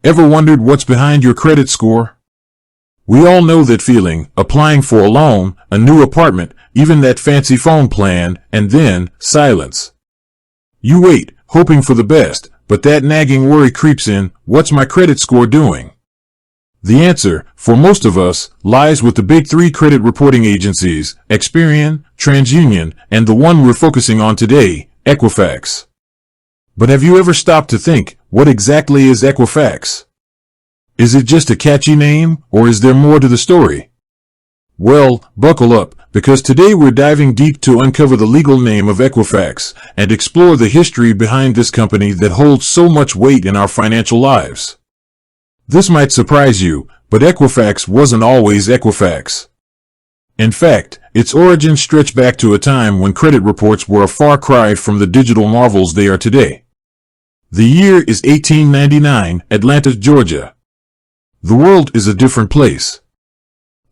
Ever wondered what's behind your credit score? We all know that feeling, applying for a loan, a new apartment, even that fancy phone plan, and then silence. You wait, hoping for the best, but that nagging worry creeps in, what's my credit score doing? The answer, for most of us, lies with the big three credit reporting agencies, Experian, TransUnion, and the one we're focusing on today, Equifax. But have you ever stopped to think, what exactly is Equifax? Is it just a catchy name, or is there more to the story? Well, buckle up, because today we're diving deep to uncover the legal name of Equifax and explore the history behind this company that holds so much weight in our financial lives. This might surprise you, but Equifax wasn't always Equifax. In fact, its origins stretch back to a time when credit reports were a far cry from the digital marvels they are today. The year is 1899, Atlanta, Georgia. The world is a different place.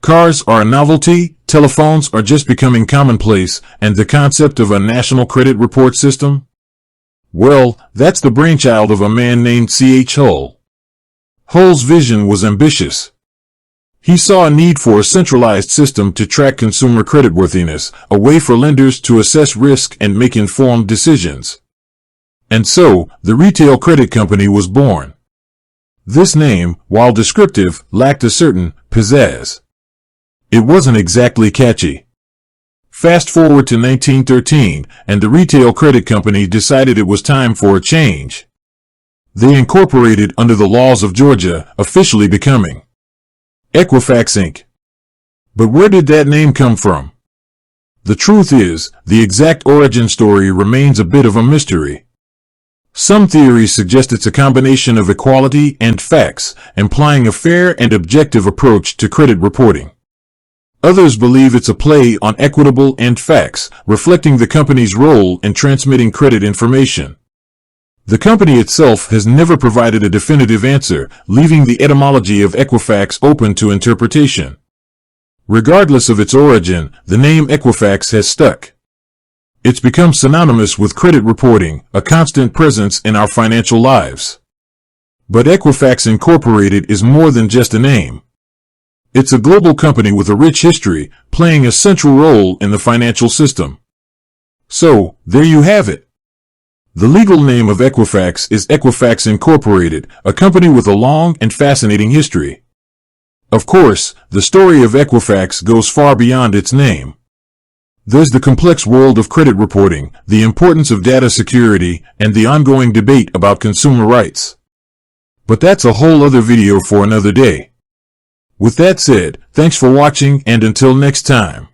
Cars are a novelty, telephones are just becoming commonplace, and the concept of a national credit report system? Well, that's the brainchild of a man named C.H. Hull. Hull's vision was ambitious. He saw a need for a centralized system to track consumer creditworthiness, a way for lenders to assess risk and make informed decisions. And so, the Retail Credit Company was born. This name, while descriptive, lacked a certain pizzazz. It wasn't exactly catchy. Fast forward to 1913, and the Retail Credit Company decided it was time for a change. They incorporated under the laws of Georgia, officially becoming Equifax Inc. But where did that name come from? The truth is, the exact origin story remains a bit of a mystery. Some theories suggest it's a combination of equality and facts, implying a fair and objective approach to credit reporting. Others believe it's a play on equitable and facts, reflecting the company's role in transmitting credit information. The company itself has never provided a definitive answer, leaving the etymology of Equifax open to interpretation. Regardless of its origin, the name Equifax has stuck. It's become synonymous with credit reporting, a constant presence in our financial lives. But Equifax Incorporated is more than just a name. It's a global company with a rich history, playing a central role in the financial system. So, there you have it. The legal name of Equifax is Equifax Incorporated, a company with a long and fascinating history. Of course, the story of Equifax goes far beyond its name. There's the complex world of credit reporting, the importance of data security, and the ongoing debate about consumer rights. But that's a whole other video for another day. With that said, thanks for watching, and until next time.